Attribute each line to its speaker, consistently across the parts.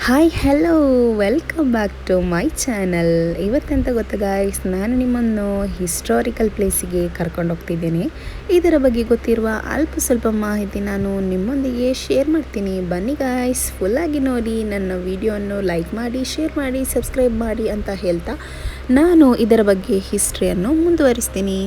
Speaker 1: Hi hello welcome back to my channel. ಇವತ್ತೆಂತ ಗೊತ್ತಾ guys, ನಾನು ನಿಮ್ಮನ್ನು ಹಿಸ್ಟಾರಿಕಲ್ ಪ್ಲೇಸಿಗೆ ಕರ್ಕೊಂಡು ಹೋಗ್ತಿದ್ದೇನೆ. ಇದರ ಬಗ್ಗೆ ಗೊತ್ತಿರುವ ಅಲ್ಪ ಸ್ವಲ್ಪ ಮಾಹಿತಿ ನಾನು ನಿಮ್ಮೊಂದಿಗೆ ಶೇರ್ ಮಾಡ್ತೀನಿ. ಬನ್ನಿ ಗಾಯ್ಸ್, ಫುಲ್ಲಾಗಿ ನೋಡಿ, ನನ್ನ ವಿಡಿಯೋವನ್ನು ಲೈಕ್ ಮಾಡಿ, ಶೇರ್ ಮಾಡಿ, ಸಬ್ಸ್ಕ್ರೈಬ್ ಮಾಡಿ ಅಂತ ಹೇಳ್ತಾ ನಾನು ಇದರ ಬಗ್ಗೆ ಹಿಸ್ಟ್ರಿಯನ್ನು ಮುಂದುವರಿಸ್ತೀನಿ.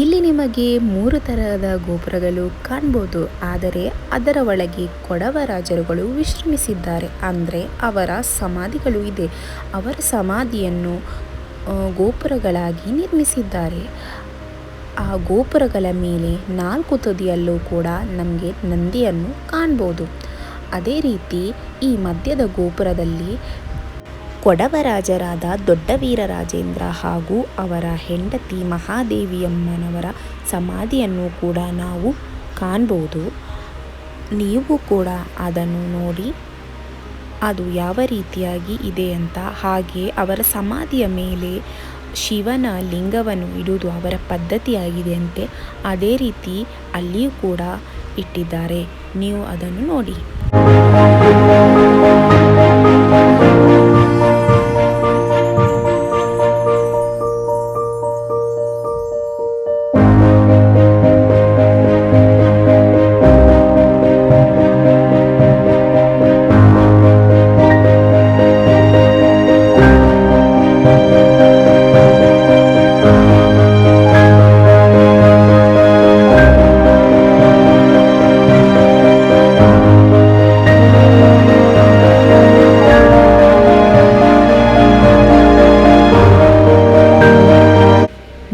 Speaker 1: ಇಲ್ಲಿ ನಿಮಗೆ 3 ತರಹದ ಗೋಪುರಗಳು ಕಾಣ್ಬೋದು. ಆದರೆ ಅದರ ಒಳಗೆ ಕೊಡವ ರಾಜರುಗಳು ವಿಶ್ರಮಿಸಿದ್ದಾರೆ, ಅಂದರೆ ಅವರ ಸಮಾಧಿಗಳು ಇದೆ. ಅವರ ಸಮಾಧಿಯನ್ನು ಗೋಪುರಗಳಾಗಿ ನಿರ್ಮಿಸಿದ್ದಾರೆ. ಆ ಗೋಪುರಗಳ ಮೇಲೆ 4 ತುದಿಯಲ್ಲೂ ಕೂಡ ನಮಗೆ ನಂದಿಯನ್ನು ಕಾಣ್ಬೋದು. ಅದೇ ರೀತಿ ಈ ಮಧ್ಯದ ಗೋಪುರದಲ್ಲಿ ಕೊಡವರಾಜರಾದ ದೊಡ್ಡ ವೀರರಾಜೇಂದ್ರ ಹಾಗೂ ಅವರ ಹೆಂಡತಿ ಮಹಾದೇವಿಯಮ್ಮನವರ ಸಮಾಧಿಯನ್ನು ಕೂಡ ನಾವು ಕಾಣ್ಬೋದು. ನೀವು ಕೂಡ ಅದನ್ನು ನೋಡಿ ಅದು ಯಾವ ರೀತಿಯಾಗಿ ಇದೆ ಅಂತ. ಹಾಗೆ ಅವರ ಸಮಾಧಿಯ ಮೇಲೆ ಶಿವನ ಲಿಂಗವನ್ನು ಇಡುವುದು ಅವರ ಪದ್ಧತಿಯಾಗಿದೆ ಅಂತೆ. ಅದೇ ರೀತಿ ಅಲ್ಲಿಯೂ ಕೂಡ ಇಟ್ಟಿದ್ದಾರೆ, ನೀವು ಅದನ್ನು ನೋಡಿ.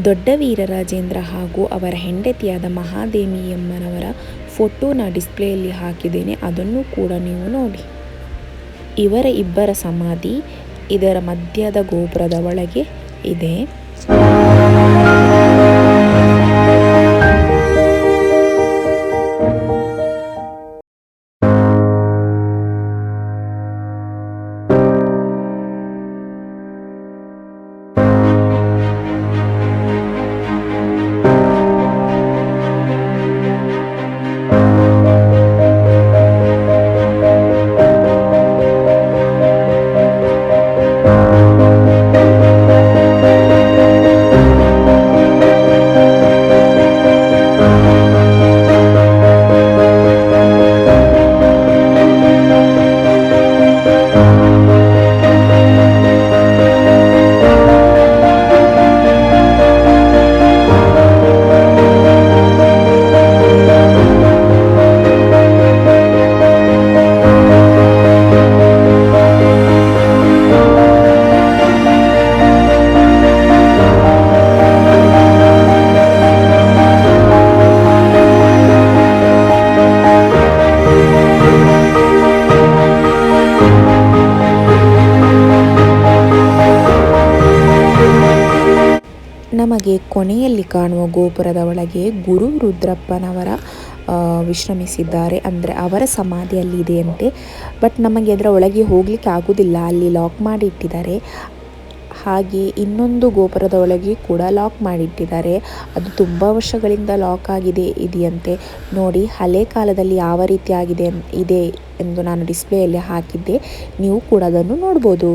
Speaker 1: ದೊಡ್ಡ ವೀರರಾಜೇಂದ್ರ ಹಾಗೂ ಅವರ ಹೆಂಡತಿಯಾದ ಮಹಾದೇವಿಯಮ್ಮನವರ ಫೋಟೋನ ಡಿಸ್ಪ್ಲೇಯಲ್ಲಿ ಹಾಕಿದ್ದೇನೆ, ಅದನ್ನು ಕೂಡ ನೀವು ನೋಡಿ. ಇವರ ಇಬ್ಬರ ಸಮಾಧಿ ಇದರ ಮಧ್ಯದ ಗೋಪುರದ ಒಳಗೆ ಇದೆ. ನಮಗೆ ಕೊನೆಯಲ್ಲಿ ಕಾಣುವ ಗೋಪುರದ ಒಳಗೆ ಗುರು ರುದ್ರಪ್ಪನವರ ವಿಶ್ರಮಿಸಿದ್ದಾರೆ, ಅಂದರೆ ಅವರ ಸಮಾಧಿಯಲ್ಲಿ ಇದೆಯಂತೆ. ಬಟ್ ನಮಗೆ ಅದರ ಒಳಗೆ ಹೋಗಲಿಕ್ಕೆ ಆಗೋದಿಲ್ಲ, ಅಲ್ಲಿ ಲಾಕ್ ಮಾಡಿ ಇಟ್ಟಿದ್ದಾರೆ. ಹಾಗೆ ಇನ್ನೊಂದು ಗೋಪುರದ ಒಳಗೆ ಕೂಡ ಲಾಕ್ ಮಾಡಿಟ್ಟಿದ್ದಾರೆ, ಅದು ತುಂಬ ವರ್ಷಗಳಿಂದ ಲಾಕ್ ಆಗಿದೆ ಇದೆಯಂತೆ. ನೋಡಿ, ಹಳೆ ಕಾಲದಲ್ಲಿ ಯಾವ ರೀತಿ ಇದೆ ಎಂದು ನಾನು ಡಿಸ್ಪ್ಲೇಯಲ್ಲಿ ಹಾಕಿದ್ದೆ, ನೀವು ಕೂಡ ಅದನ್ನು ನೋಡ್ಬೋದು.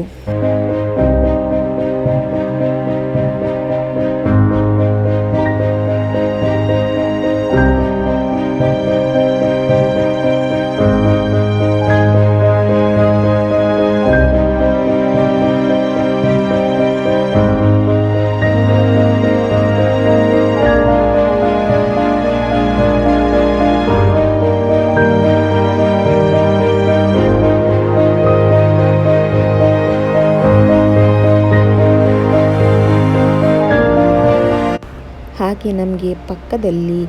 Speaker 1: ಹಾಗೆ ನಮಗೆ ಪಕ್ಕದಲ್ಲಿ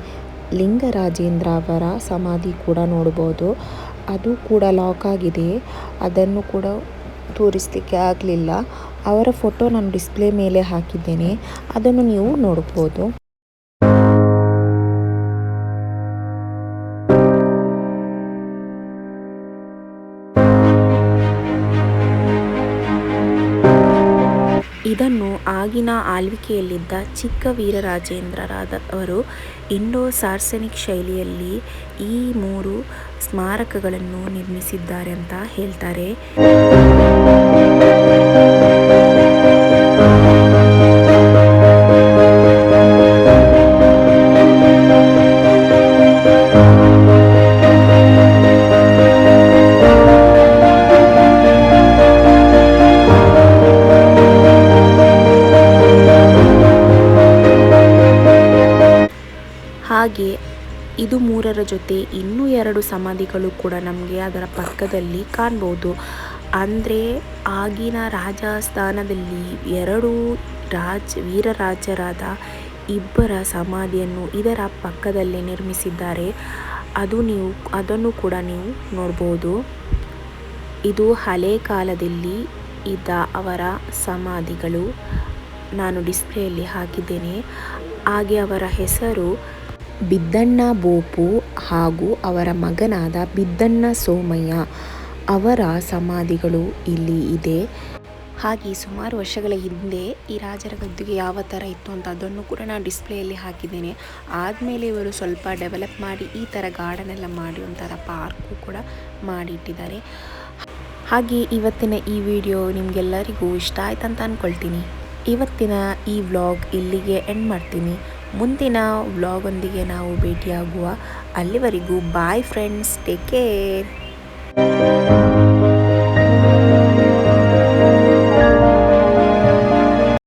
Speaker 1: ಲಿಂಗರಾಜೇಂದ್ರ ಅವರ ಸಮಾಧಿ ಕೂಡ ನೋಡ್ಬೋದು, ಅದು ಕೂಡ ಲಾಕ್ ಆಗಿದೆ, ಅದನ್ನು ಕೂಡ ತೋರಿಸಲಿಕ್ಕೆ ಆಗಲಿಲ್ಲ. ಅವರ ಫೋಟೋ ನಾನು ಡಿಸ್ಪ್ಲೇ ಮೇಲೆ ಹಾಕಿದ್ದೇನೆ, ಅದನ್ನು ನೀವು ನೋಡ್ಬೋದು. ಇದನ್ನು ಆಗಿನ ಆಳ್ವಿಕೆಯಲ್ಲಿದ್ದ ಚಿಕ್ಕ ವೀರರಾಜೇಂದ್ರರಾದವರು ಇಂಡೋ ಸಾರ್ಸನಿಕ್ ಶೈಲಿಯಲ್ಲಿ ಈ 3 ಸ್ಮಾರಕಗಳನ್ನು ನಿರ್ಮಿಸಿದ್ದಾರೆ ಅಂತ ಹೇಳ್ತಾರೆ. ಹಾಗೆ ಇದು 3ರ ಜೊತೆ ಇನ್ನೂ 2 ಸಮಾಧಿಗಳು ಕೂಡ ನಮಗೆ ಅದರ ಪಕ್ಕದಲ್ಲಿ ಕಾಣ್ಬೋದು. ಅಂದರೆ ಆಗಿನ ರಾಜಸ್ಥಾನದಲ್ಲಿ 2 ವೀರರಾಜರಾದ ಇಬ್ಬರ ಸಮಾಧಿಯನ್ನು ಇದರ ಪಕ್ಕದಲ್ಲಿ ನಿರ್ಮಿಸಿದ್ದಾರೆ. ಅದನ್ನು ಕೂಡ ನೀವು ನೋಡ್ಬೋದು. ಇದು ಹಳೆ ಕಾಲದಲ್ಲಿ ಇದ್ದ ಅವರ ಸಮಾಧಿಗಳು. ನಾನು ಡಿಸ್ಪ್ಲೇಯಲ್ಲಿ ಹಾಕಿದ್ದೇನೆ. ಹಾಗೆ ಅವರ ಹೆಸರು ಬಿದ್ದಣ್ಣ ಬೋಪು ಹಾಗೂ ಅವರ ಮಗನಾದ ಬಿದ್ದಣ್ಣ ಸೋಮಯ್ಯ ಅವರ ಸಮಾಧಿಗಳು ಇಲ್ಲಿ ಇದೆ. ಹಾಗೆ ಸುಮಾರು ವರ್ಷಗಳ ಹಿಂದೆ ಈ ರಾಜರ ಗದ್ದುಗೆ ಯಾವ ಥರ ಇತ್ತು ಅಂತ ಅದನ್ನು ಕೂಡ ನಾನು ಡಿಸ್ಪ್ಲೇಯಲ್ಲಿ ಹಾಕಿದ್ದೇನೆ. ಆದಮೇಲೆ ಇವರು ಸ್ವಲ್ಪ ಡೆವಲಪ್ ಮಾಡಿ ಈ ಥರ ಗಾರ್ಡನ್ ಎಲ್ಲ ಮಾಡಿ ಒಂಥರ ಪಾರ್ಕು ಕೂಡ ಮಾಡಿಟ್ಟಿದ್ದಾರೆ. ಹಾಗೆ ಇವತ್ತಿನ ಈ ವಿಡಿಯೋ ನಿಮಗೆಲ್ಲರಿಗೂ ಇಷ್ಟ ಆಯ್ತು ಅಂತ ಅಂದ್ಕೊಳ್ತೀನಿ. ಇವತ್ತಿನ ಈ ವ್ಲಾಗ್ ಇಲ್ಲಿಗೆ ಎಂಡ್ ಮಾಡ್ತೀನಿ. ಮುಂದಿನ ವ್ಲಾಗೊಂದಿಗೆ ನಾವು ಭೇಟಿಯಾಗುವ. ಅಲ್ಲಿವರೆಗೂ ಬಾಯ್ ಫ್ರೆಂಡ್ಸ್, ಟೇಕ್ ಕೇರ್.